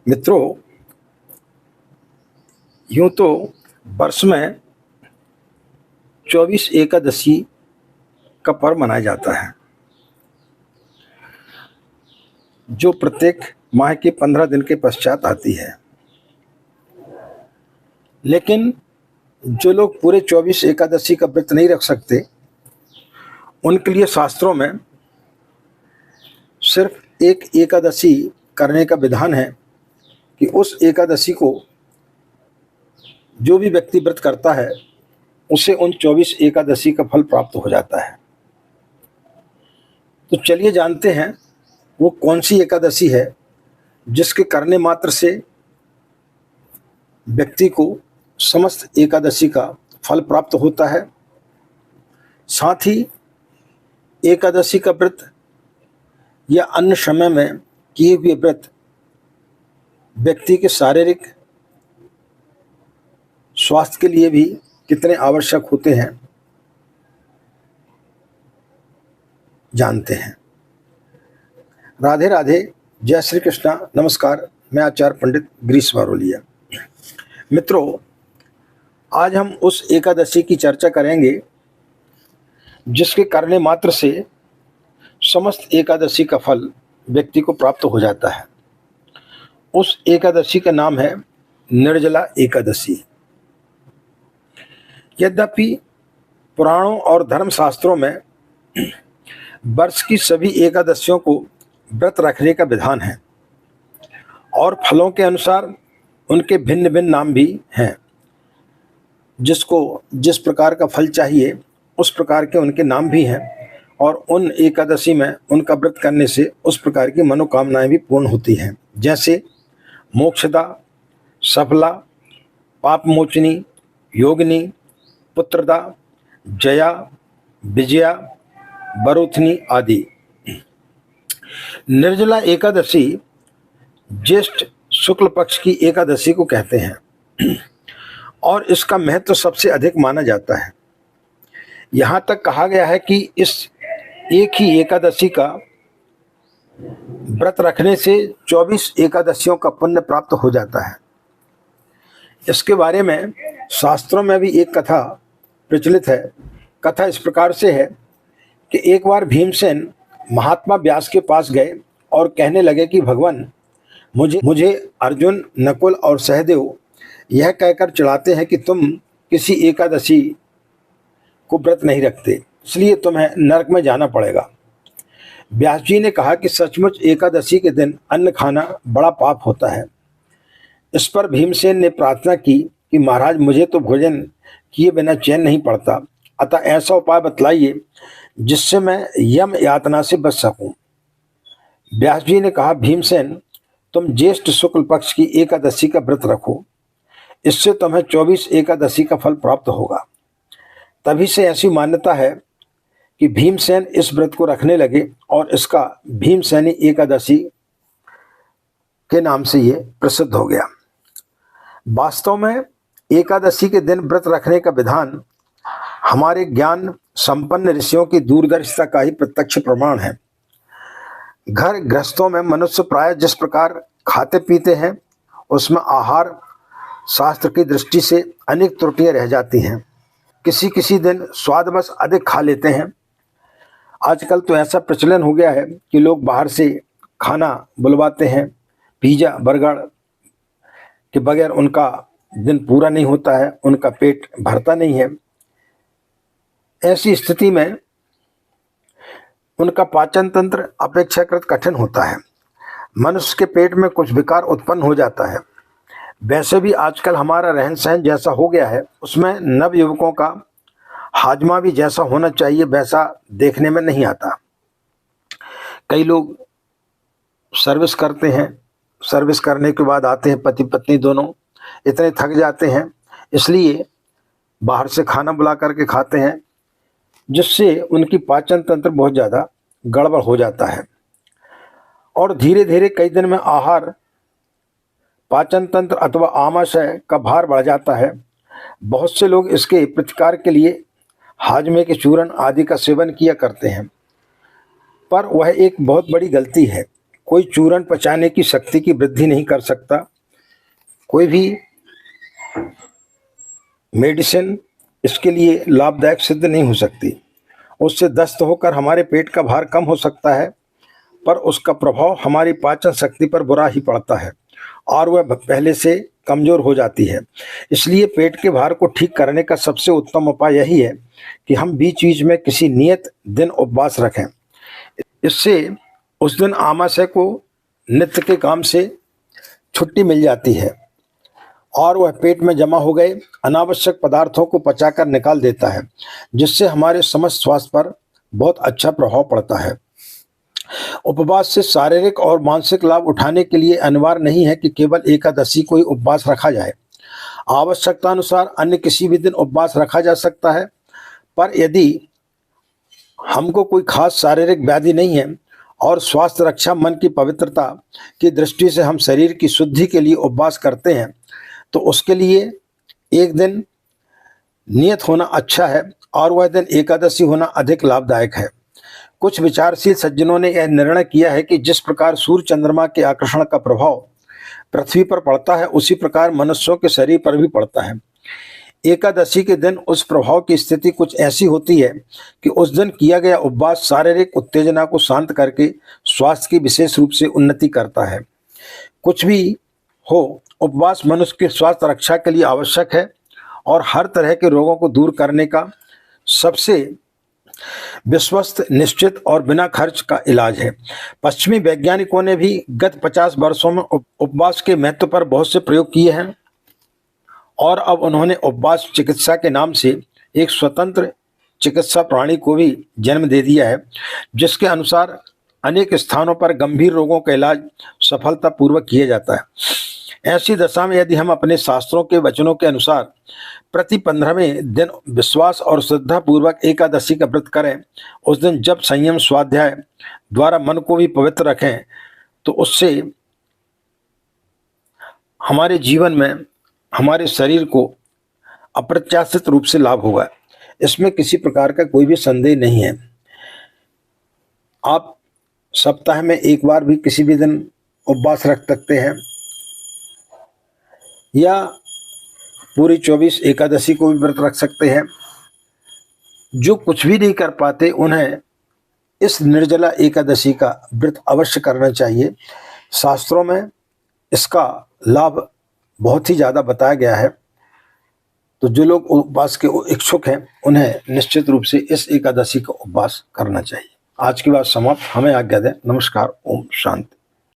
मित्रों, यूं तो वर्ष में 24 एकादशी का पर्व मनाया जाता है, जो प्रत्येक माह के 15 दिन के पश्चात आती है। लेकिन जो लोग पूरे 24 एकादशी का व्रत नहीं रख सकते, उनके लिए शास्त्रों में सिर्फ एक एकादशी करने का विधान है कि उस एकादशी को जो भी व्यक्ति व्रत करता है उसे उन 24 एकादशी का फल प्राप्त हो जाता है। तो चलिए जानते हैं वो कौन सी एकादशी है जिसके करने मात्र से व्यक्ति को समस्त एकादशी का फल प्राप्त होता है। साथ ही एकादशी का व्रत या अन्य समय में किए हुए व्रत व्यक्ति के शारीरिक स्वास्थ्य के लिए भी कितने आवश्यक होते हैं जानते हैं। राधे राधे, जय श्री कृष्णा, नमस्कार। मैं आचार्य पंडित गिरीश बारोलिया। मित्रों, आज हम उस एकादशी की चर्चा करेंगे जिसके करने मात्र से समस्त एकादशी का फल व्यक्ति को प्राप्त हो जाता है। उस एकादशी का नाम है निर्जला एकादशी। यद्यपि पुराणों और धर्मशास्त्रों में वर्ष की सभी एकादशियों को व्रत रखने का विधान है और फलों के अनुसार उनके भिन्न भिन्न नाम भी हैं। जिसको जिस प्रकार का फल चाहिए उस प्रकार के उनके नाम भी हैं और उन एकादशी में उनका व्रत करने से उस प्रकार की मनोकामनाएं भी पूर्ण होती हैं, जैसे मोक्षदा, सफला, पापमोचनी, योगिनी, पुत्रदा, जया, विजया, बरोथनी आदि। निर्जला एकादशी ज्येष्ठ शुक्ल पक्ष की एकादशी को कहते हैं और इसका महत्व सबसे अधिक माना जाता है। यहाँ तक कहा गया है कि इस एक ही एकादशी का व्रत रखने से 24 एकादशियों का पुण्य प्राप्त हो जाता है। इसके बारे में शास्त्रों में भी एक कथा प्रचलित है। कथा इस प्रकार से है कि एक बार भीमसेन महात्मा व्यास के पास गए और कहने लगे कि भगवान, मुझे अर्जुन, नकुल और सहदेव यह कहकर चिढ़ाते हैं कि तुम किसी एकादशी को व्रत नहीं रखते, इसलिए तुम्हें नरक में जाना पड़ेगा। व्यास जी ने कहा कि सचमुच एकादशी के दिन अन्न खाना बड़ा पाप होता है। इस पर भीमसेन ने प्रार्थना की कि महाराज, मुझे तो भोजन किए बिना चैन नहीं पड़ता, अतः ऐसा उपाय बतलाइए जिससे मैं यम यातना से बच सकूं। व्यास जी ने कहा, भीमसेन, तुम ज्येष्ठ शुक्ल पक्ष की एकादशी का व्रत रखो, इससे तुम्हें 24 एकादशी का फल प्राप्त होगा। तभी से ऐसी मान्यता है कि भीमसेन इस व्रत को रखने लगे और इसका भीमसेनी एकादशी के नाम से ये प्रसिद्ध हो गया। वास्तव में एकादशी के दिन व्रत रखने का विधान हमारे ज्ञान संपन्न ऋषियों की दूरदर्शिता का ही प्रत्यक्ष प्रमाण है। घर गृहस्थों में मनुष्य प्राय जिस प्रकार खाते पीते हैं, उसमें आहार शास्त्र की दृष्टि से अनेक त्रुटियां रह जाती हैं। किसी किसी दिन स्वादवश अधिक खा लेते हैं। आजकल तो ऐसा प्रचलन हो गया है कि लोग बाहर से खाना बुलवाते हैं। पिज़्ज़ा, बर्गर के बगैर उनका दिन पूरा नहीं होता है, उनका पेट भरता नहीं है। ऐसी स्थिति में उनका पाचन तंत्र अपेक्षाकृत कठिन होता है। मनुष्य के पेट में कुछ विकार उत्पन्न हो जाता है। वैसे भी आजकल हमारा रहन सहन जैसा हो गया है, उसमें नवयुवकों का हाजमा भी जैसा होना चाहिए वैसा देखने में नहीं आता। कई लोग सर्विस करते हैं, सर्विस करने के बाद आते हैं पति पत्नी दोनों, इतने थक जाते हैं इसलिए बाहर से खाना बुला करके खाते हैं, जिससे उनकी पाचन तंत्र बहुत ज़्यादा गड़बड़ हो जाता है और धीरे धीरे कई दिन में आहार, पाचन तंत्र अथवा आमाशय का भार बढ़ जाता है। बहुत से लोग इसके प्रतिकार के लिए हाजमे के चूर्ण आदि का सेवन किया करते हैं, पर वह एक बहुत बड़ी गलती है, कोई चूर्ण पचाने की शक्ति की वृद्धि नहीं कर सकता, कोई भी मेडिसिन इसके लिए लाभदायक सिद्ध नहीं हो सकती। उससे दस्त होकर हमारे पेट का भार कम हो सकता है, पर उसका प्रभाव हमारी पाचन शक्ति पर बुरा ही पड़ता है और वह पहले से कमज़ोर हो जाती है। इसलिए पेट के भार को ठीक करने का सबसे उत्तम उपाय यही है कि हम बीच बीच में किसी नियत दिन उपवास रखें। इससे उस दिन आमाशय को नित्य के काम से छुट्टी मिल जाती है और वह पेट में जमा हो गए अनावश्यक पदार्थों को पचाकर निकाल देता है, जिससे हमारे समस्त स्वास्थ्य पर बहुत अच्छा प्रभाव पड़ता है। उपवास से शारीरिक और मानसिक लाभ उठाने के लिए अनिवार्य नहीं है कि केवल एकादशी को ही उपवास रखा जाए। आवश्यकता अनुसार अन्य किसी भी दिन उपवास रखा जा सकता है, पर यदि हमको कोई खास शारीरिक व्याधि नहीं है और स्वास्थ्य रक्षा मन की पवित्रता की दृष्टि से हम शरीर की शुद्धि के लिए उपवास करते हैं, तो उसके लिए एक दिन नियत होना अच्छा है और वह दिन एकादशी होना अधिक लाभदायक है। कुछ विचारशील सज्जनों ने यह निर्णय किया है कि जिस प्रकार सूर्य चंद्रमा के आकर्षण का प्रभाव पृथ्वी पर पड़ता है, उसी प्रकार मनुष्यों के शरीर पर भी पड़ता है। एकादशी के दिन उस प्रभाव की स्थिति कुछ ऐसी होती है कि उस दिन किया गया उपवास शारीरिक उत्तेजना को शांत करके स्वास्थ्य की विशेष रूप से उन्नति करता है। कुछ भी हो, उपवास मनुष्य के स्वास्थ्य रक्षा के लिए आवश्यक है और हर तरह के रोगों को दूर करने का सबसे विश्वस्त, निश्चित और बिना खर्च का इलाज है। पश्चिमी वैज्ञानिकों ने भी गत 50 वर्षों में उपवास के महत्व पर बहुत से प्रयोग किए हैं और अब उन्होंने उपवास चिकित्सा के नाम से एक स्वतंत्र चिकित्सा प्रणाली को भी जन्म दे दिया है, जिसके अनुसार अनेक स्थानों पर गंभीर रोगों का इलाज सफलतापूर्वक किया जाता है। ऐसी दशा में यदि हम अपने शास्त्रों के वचनों के अनुसार प्रति 15वें दिन विश्वास और श्रद्धा पूर्वक एकादशी का व्रत करें, उस दिन जब संयम स्वाध्याय द्वारा मन को भी पवित्र रखें, तो उससे हमारे जीवन में हमारे शरीर को अप्रत्याशित रूप से लाभ होगा। इसमें किसी प्रकार का कोई भी संदेह नहीं है। आप सप्ताह में एक बार भी किसी भी दिन उपवास रख सकते हैं या पूरी 24 एकादशी को भी व्रत रख सकते हैं। जो कुछ भी नहीं कर पाते उन्हें इस निर्जला एकादशी का व्रत अवश्य करना चाहिए। शास्त्रों में इसका लाभ बहुत ही ज़्यादा बताया गया है, तो जो लोग उपवास के इच्छुक हैं उन्हें निश्चित रूप से इस एकादशी का उपवास करना चाहिए। आज की बात समाप्त। हमें आज्ञा दें। नमस्कार। ओम शांति।